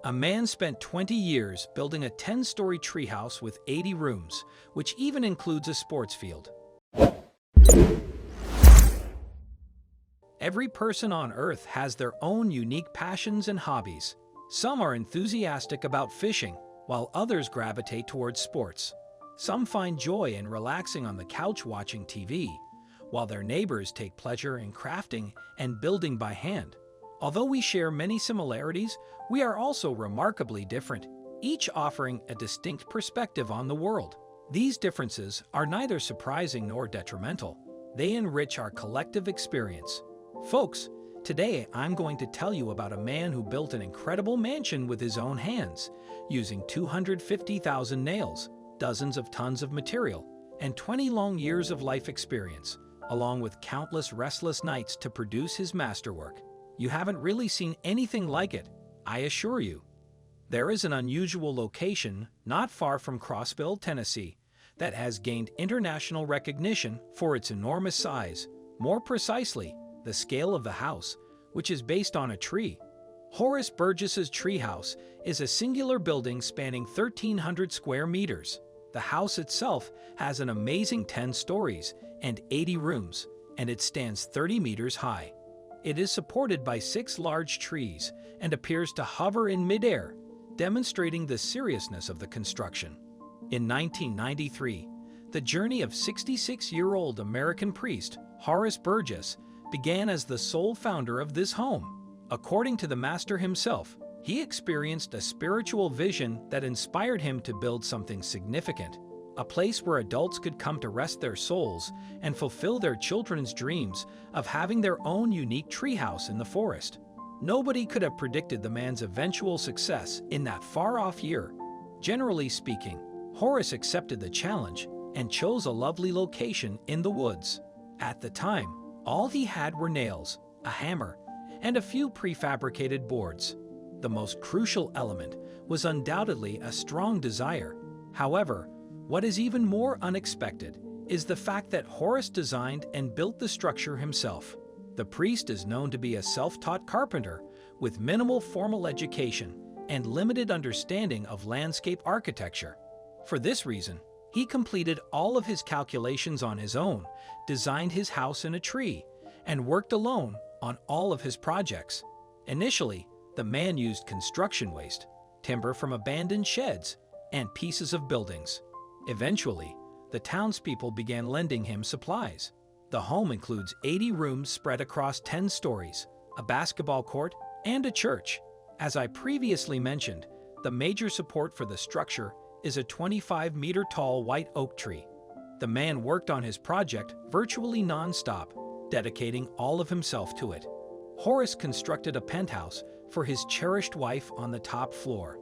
A man spent 20 years building a 10-story treehouse with 80 rooms, which even includes a sports field. Every person on Earth has their own unique passions and hobbies. Some are enthusiastic about fishing, while others gravitate towards sports. Some find joy in relaxing on the couch watching TV, while their neighbors take pleasure in crafting and building by hand. Although we share many similarities, we are also remarkably different, each offering a distinct perspective on the world. These differences are neither surprising nor detrimental. They enrich our collective experience. Folks, today I'm going to tell you about a man who built an incredible mansion with his own hands, using 250,000 nails, dozens of tons of material, and 20 long years of life experience, along with countless restless nights to produce his masterwork. You haven't really seen anything like it, I assure you. There is an unusual location not far from Crossville, Tennessee, that has gained international recognition for its enormous size, more precisely, the scale of the house, which is based on a tree. Horace Burgess's Treehouse is a singular building spanning 1,300 square meters. The house itself has an amazing 10 stories and 80 rooms, and it stands 30 meters high. It is supported by 6 large trees and appears to hover in midair, demonstrating the seriousness of the construction. In 1993, the journey of 66-year-old American priest Horace Burgess began as the sole founder of this home. According to the master himself, he experienced a spiritual vision that inspired him to build something significant, a place where adults could come to rest their souls and fulfill their children's dreams of having their own unique treehouse in the forest. Nobody could have predicted the man's eventual success in that far-off year. Generally speaking, Horace accepted the challenge and chose a lovely location in the woods. At the time, all he had were nails, a hammer, and a few prefabricated boards. The most crucial element was undoubtedly a strong desire. However, what is even more unexpected is the fact that Horace designed and built the structure himself. The priest is known to be a self-taught carpenter with minimal formal education and limited understanding of landscape architecture. For this reason, he completed all of his calculations on his own, designed his house in a tree, and worked alone on all of his projects. Initially, the man used construction waste, timber from abandoned sheds, and pieces of buildings. Eventually, the townspeople began lending him supplies. The home includes 80 rooms spread across 10 stories, a basketball court, and a church. As I previously mentioned, the major support for the structure is a 25-meter-tall white oak tree. The man worked on his project virtually non-stop, dedicating all of himself to it. Horace constructed a penthouse for his cherished wife on the top floor.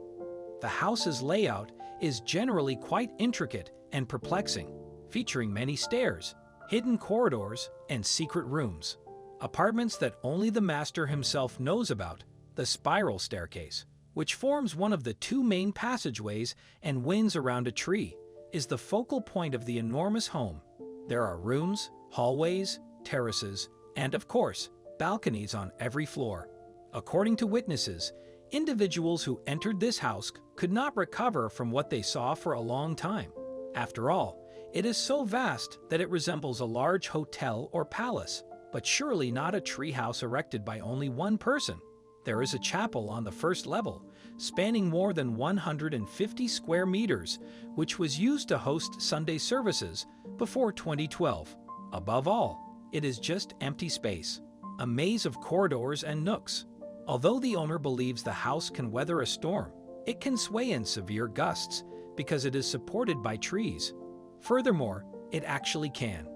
The house's layout is generally quite intricate and perplexing, featuring many stairs, hidden corridors, and secret rooms. Apartments that only the master himself knows about, the spiral staircase, which forms one of the 2 main passageways and winds around a tree, is the focal point of the enormous home. There are rooms, hallways, terraces, and of course, balconies on every floor. According to witnesses, individuals who entered this house could not recover from what they saw for a long time. After all, it is so vast that it resembles a large hotel or palace, but surely not a treehouse erected by only one person. There is a chapel on the first level, spanning more than 150 square meters, which was used to host Sunday services before 2012. Above all, it is just empty space, a maze of corridors and nooks. Although the owner believes the house can weather a storm, it can sway in severe gusts because it is supported by trees. Furthermore, it actually can.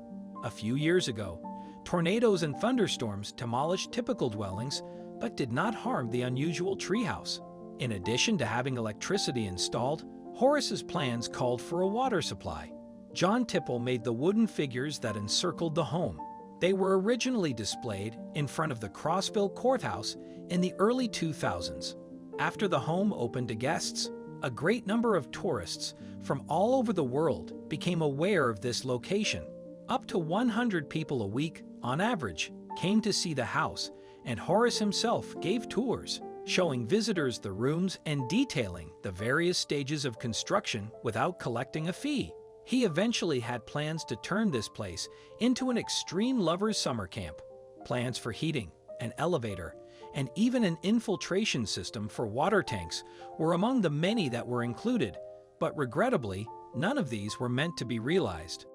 A few years ago, tornadoes and thunderstorms demolished typical dwellings but did not harm the unusual treehouse. In addition to having electricity installed, Horace's plans called for a water supply. John Tipple made the wooden figures that encircled the home. They were originally displayed in front of the Crossville courthouse in the early 2000s. After the home opened to guests, a great number of tourists from all over the world became aware of this location. Up to 100 people a week, on average, came to see the house, and Horace himself gave tours. showing visitors the rooms and detailing the various stages of construction without collecting a fee. He eventually had plans to turn this place into an extreme lovers' summer camp. Plans for heating, an elevator, and even an infiltration system for water tanks were among the many that were included, but regrettably, none of these were meant to be realized.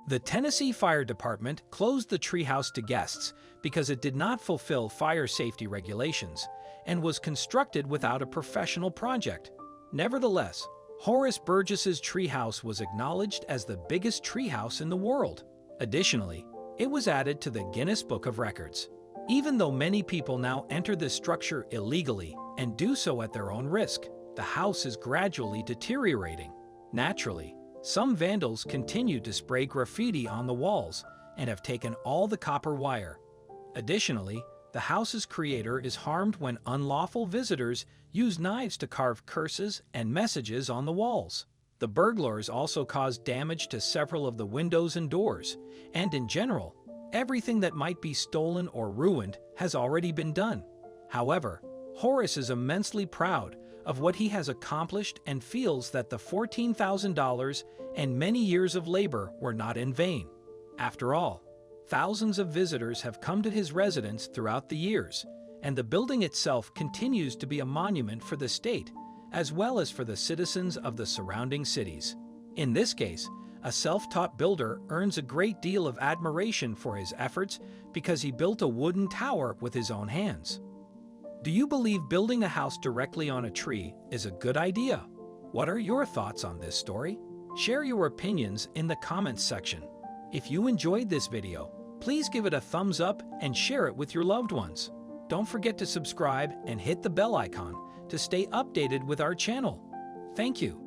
The Tennessee Fire Department closed the treehouse to guests because it did not fulfill fire safety regulations and was constructed without a professional project. Nevertheless, Horace Burgess's treehouse was acknowledged as the biggest treehouse in the world. Additionally, it was added to the Guinness Book of Records. Even though many people now enter this structure illegally and do so at their own risk, the house is gradually deteriorating. Naturally, some vandals continue to spray graffiti on the walls and have taken all the copper wire. Additionally, the house's creator is harmed when unlawful visitors use knives to carve curses and messages on the walls. The burglars also caused damage to several of the windows and doors, and in general, everything that might be stolen or ruined has already been done. However, Horace is immensely proud of what he has accomplished and feels that the $14,000 and many years of labor were not in vain. After all, thousands of visitors have come to his residence throughout the years, and the building itself continues to be a monument for the state, as well as for the citizens of the surrounding cities. In this case, a self-taught builder earns a great deal of admiration for his efforts because he built a wooden tower with his own hands. Do you believe building a house directly on a tree is a good idea? What are your thoughts on this story? Share your opinions in the comments section. If you enjoyed this video, please give it a thumbs up and share it with your loved ones. Don't forget to subscribe and hit the bell icon to stay updated with our channel. Thank you.